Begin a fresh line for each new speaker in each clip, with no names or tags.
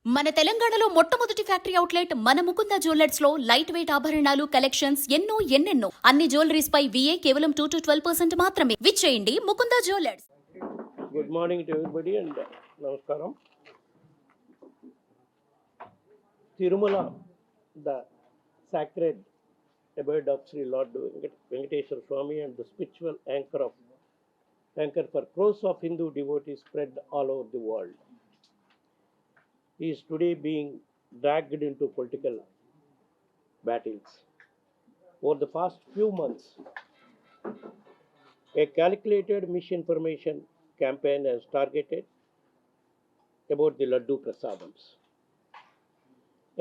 మన తెలంగాణలో మొట్టమొదటి ఫ్యాక్టరీ అవుట్లెట్ మన ముకుంద జ్యువెలర్స్ లో లైట్ వెయిట్ ఆభరణాలు కలెక్షన్స్ ఎన్నెన్నో అన్ని జ్యువెలరీస్ పై VA కేవలం 2 to 12% మాత్రమే. విచ్చేయండి Mukunda jewellers.
Good morning to everybody and namaskaram. Tirumala, the sacred abode of Sri Lord Venkateswara Swami and the spiritual anchor for crores of Hindu devotees spread all over the world, he is today being dragged into political battles. Over the past few months, a calculated misinformation campaign has targeted about the Laddu Prasadams,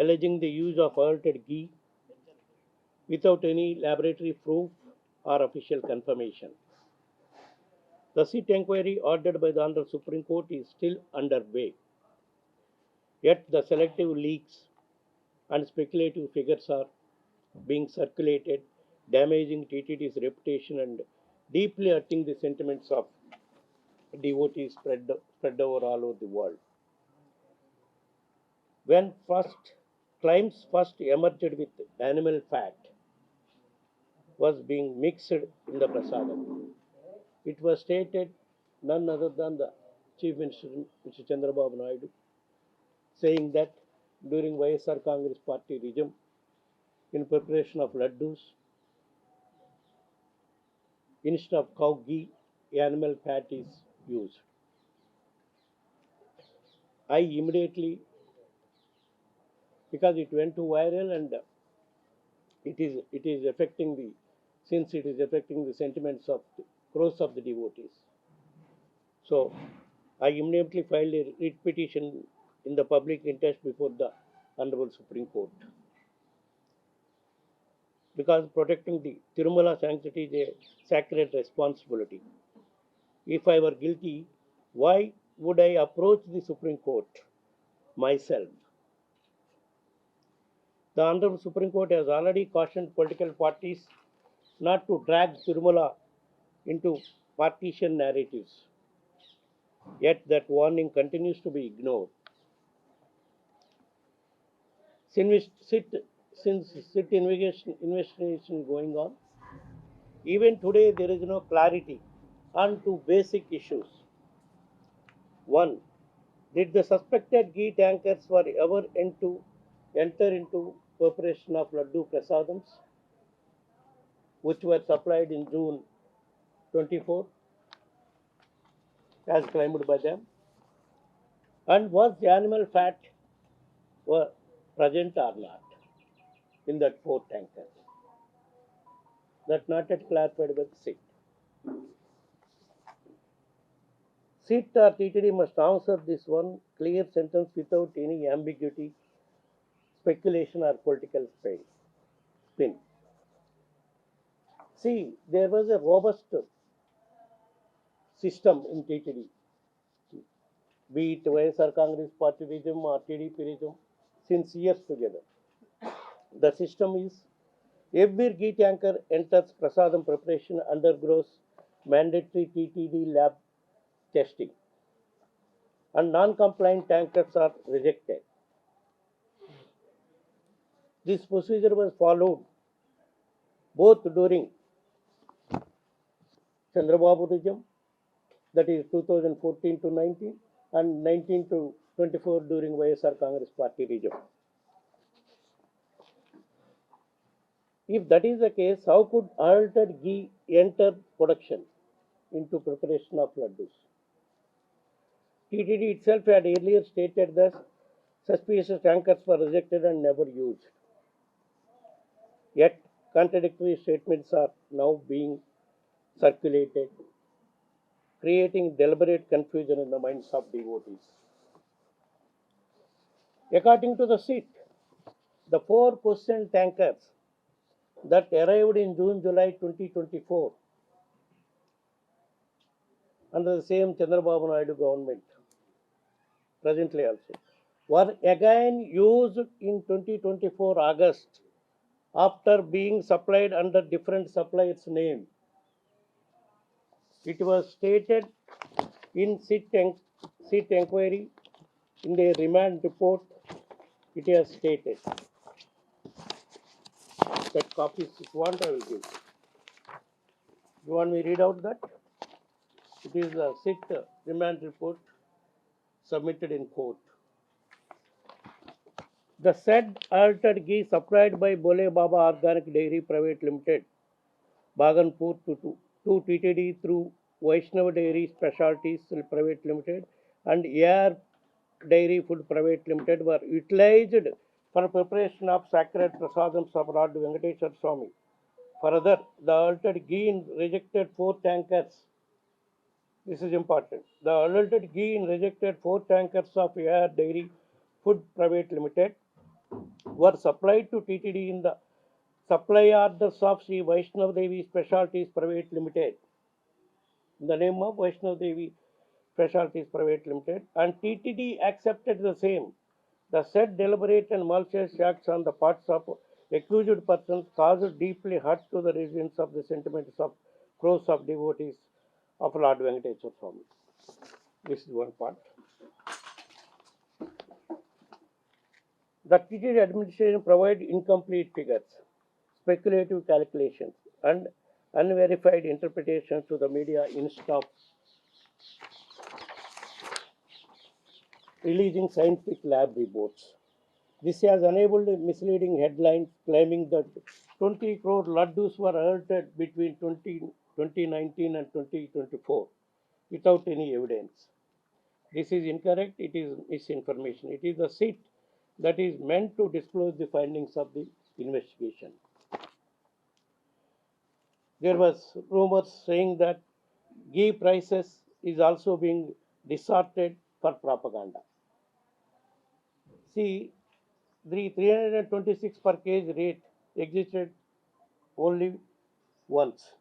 alleging the use of altered ghee without any laboratory proof or official confirmation. The sit inquiry ordered by the Andhra Supreme Court is still underway. Yet the selective leaks and speculative figures are being circulated, damaging TTD's reputation and deeply hurting the sentiments of devotees spread over all over the world. When claims first emerged with animal fat was being mixed in the prasadam, it was stated none other than the Chief Minister, Mr. Chandrababu Naidu, saying that during YSR Congress Party regime, in preparation of laddus, instead of cow ghee, animal fat is used. I immediately, because it went to viral and it is affecting the sentiments of crores of the devotees. So I immediately filed a writ petition in the public interest before the Honorable Supreme Court, because protecting the Tirumala sanctity is a sacred responsibility. If I were guilty, why would I approach the Supreme Court myself? The Honorable Supreme Court has already cautioned political parties not to drag Tirumala into partisan narratives. Yet that warning continues to be ignored. Since sit investigation going on, even today there is no clarity on two basic issues. One, did the suspected ghee tankers were ever enter into preparation of Laddu Prasadams, which were supplied in June 24, as claimed by them? And was the animal fat were present or not in that 4 tankers? That not yet clarified by the SIT. SIT or TTD must answer this one clear sentence without any ambiguity, speculation or political spin. See, there was a robust system in TTD, be it YSR Congress Party regime or TDP regime, since years together. The system is every ghee tanker enters prasadam preparation undergoes mandatory TTD lab testing, and non-compliant tankers are rejected. This procedure was followed both during Chandrababu regime, that is 2014 to 19, and 19 to 24 during YSR Congress Party regime. If that is the case, how could altered ghee enter production into preparation of laddus? TTD itself had earlier stated that suspicious tankers were rejected and never used. Yet contradictory statements are now being circulated, creating deliberate confusion in the minds of devotees. According to the SIT, the 4 questioned tankers that arrived in June-July 2024 under the same Chandrababu Naidu government, presently also, were again used in 2024 August after being supplied under different supplier's name. It was stated in SIT inquiry in their remand report, it has stated that copies, if you want, I will give. You want me to read out that? It is a SIT remand report submitted in court. The said altered ghee supplied by Bole Baba Organic Dairy Private Limited, Bhaganpur to TTD through Vaishnav Dairy Specialties Private Limited and Air Dairy Food Private Limited were utilized for preparation of sacred prasadams of Lord Venkateswara Swami. Further, the altered ghee rejected 4 tankers. This is important. The altered ghee rejected 4 tankers of Air Dairy Food Private Limited were supplied to TTD in the supply orders of Sri Vaishnav Devi Specialties Private Limited. In the name of Vaishnav Devi Specialties Private Limited, and TTD accepted the same. The said deliberate and malicious acts on the parts of accused persons caused deeply hurt to the residents of the sentiments of crores of devotees of Lord Venkateswara Swami. This is one part. The TTD administration provided incomplete figures, speculative calculations, and unverified interpretations to the media instead of releasing scientific lab reports. This has enabled misleading headlines claiming that 20 crore laddus were altered between 2019 and 2024 without any evidence. This is incorrect, it is misinformation. It is a SIT that is meant to disclose the findings of the investigation. There was rumors saying that ghee prices is also being distorted for propaganda. See, the 326 per kg rate existed only once.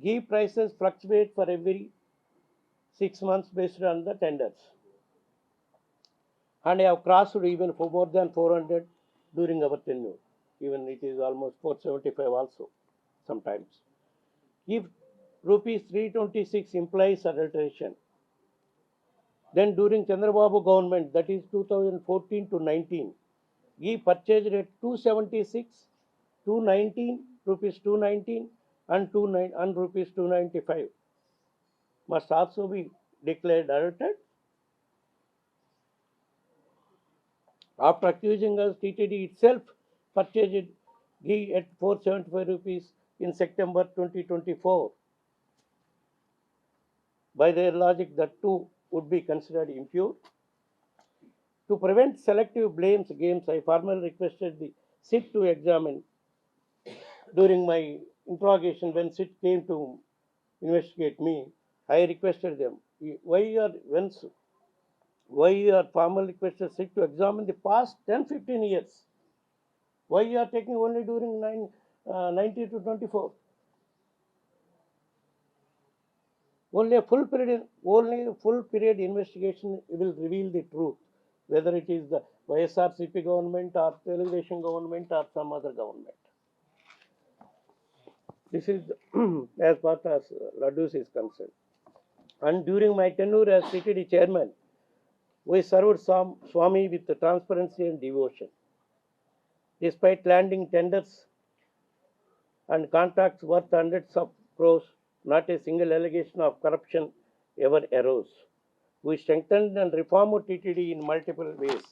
Ghee prices fluctuate for every 6 months based on the tenders, and have crossed even for more than 400 during our tenure. Even it is almost 475 also sometimes. If rupees 326 implies adulteration, then during Chandrababu government, that is 2014 to 19, ghee purchased at 276, 219, rupees 219 and rupees 295 must also be declared adulterated. After accusing us, TTD itself purchased ghee at 475 rupees in September 2024. By their logic, that too would be considered impure. To prevent selective blames games, I formally requested the SIT to examine. During my interrogation, when SIT came to investigate me, I requested them, why you are formally requested SIT to examine the past 10-15 years? Why you are taking only during 19 to 24? Only a full period investigation will reveal the truth, whether it is the YSRCP government or Telugu government or some other government. This is as far as Laddus is concerned. And during my tenure as TTD chairman, we served Swami with transparency and devotion. Despite landing tenders and contracts worth hundreds of crores, not a single allegation of corruption ever arose. We strengthened and reformed TTD in multiple ways.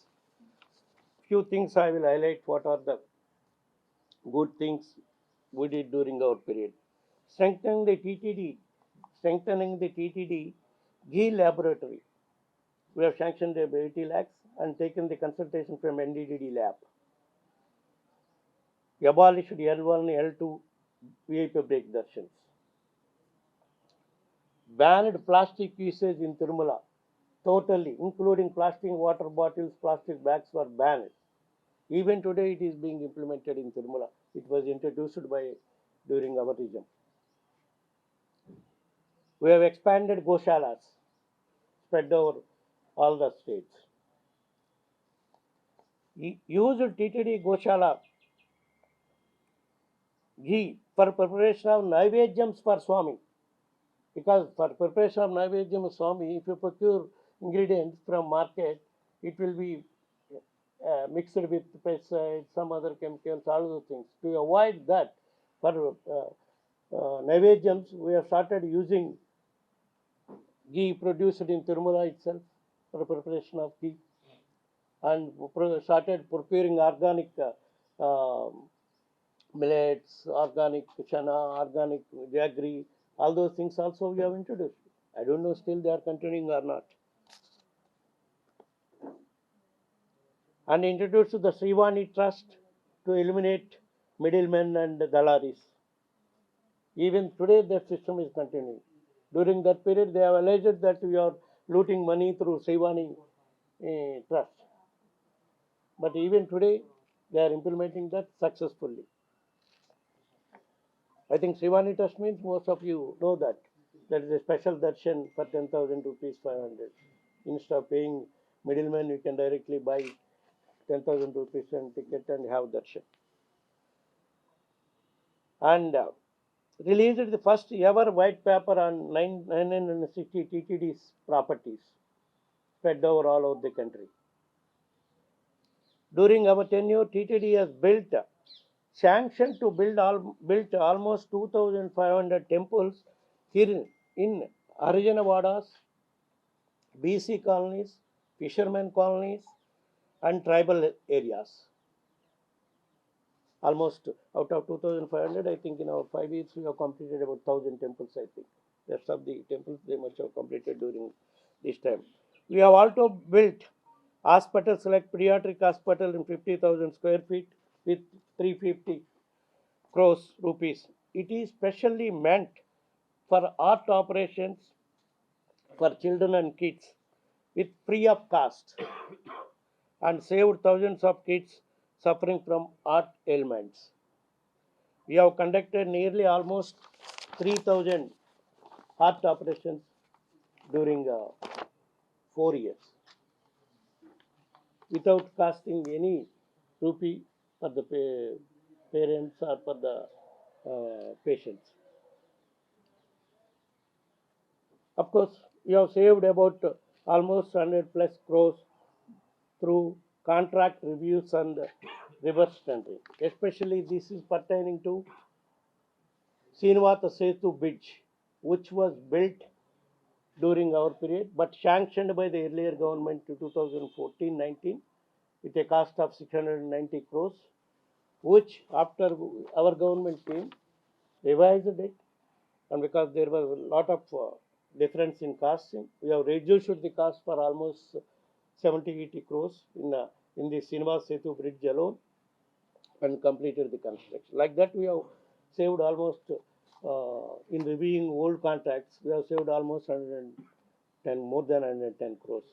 Few things I will highlight what are the good things we did during our period. Strengthening the TTD ghee laboratory. We have sanctioned 80 lakhs and taken the consultation from NDDD lab. We abolished L1, L2 VIP break darshans. Banned plastic usage in Tirumala totally, including plastic water bottles, plastic bags were banned. Even today it is being implemented in Tirumala. It was introduced during our regime. We have expanded Goshalas, spread over all the states. Used TTD Goshala ghee for preparation of Naivedyams for Swami. Because for preparation of Naivedyam Swami, if you procure ingredients from market, it will be mixed with pesticides, some other chemicals, all those things. To avoid that, for Naivedyams, we have started using ghee produced in Tirumala itself for the preparation of ghee, and started preparing organic millets, organic chana, organic jaggery, all those things also we have introduced. I don't know still they are continuing or not. And introduced the Srivani Trust to eliminate middlemen and dalaris. Even today that system is continuing. During that period they have alleged that we are looting money through Srivani Trust. But even today they are implementing that successfully. I think Srivani Trust means most of you know that. That is a special darshan for 10,000 rupees, 500. Instead of paying middleman, you can directly buy 10,000 rupees and ticket and have darshan. And released the first ever white paper on 960 TTD's properties spread over all over the country. During our tenure, TTD has sanctioned to build almost 2,500 temples here in Harijana BC colonies, fishermen colonies, and tribal areas. Almost out of 2,500, I think in our 5 years we have completed about 1,000 temples, I think. The rest of the temples they must have completed during this time. We have also built hospitals like pediatric hospital in 50,000 square feet with 350 crores rupees. It is specially meant for art operations for children and kids with free of cost, and saved thousands of kids suffering from art ailments. We have conducted nearly almost 3,000 heart operations during 4 years without costing any rupee for the parents or for the patients. Of course, we have saved about almost 100 plus crores through contract reviews and reverse tendering. Especially this is pertaining to Srinivasa Setu Bridge, which was built during our period but sanctioned by the earlier government in 2014-19 with a cost of 690 crores, which after our government came, revised it, and because there was a lot of difference in costing, we have reduced the cost for almost 70-80 crores in the Srinivasa Setu Bridge alone, and completed the construction. Like that, we have saved almost, in reviewing old contracts, we have saved almost 110, more than 110 crores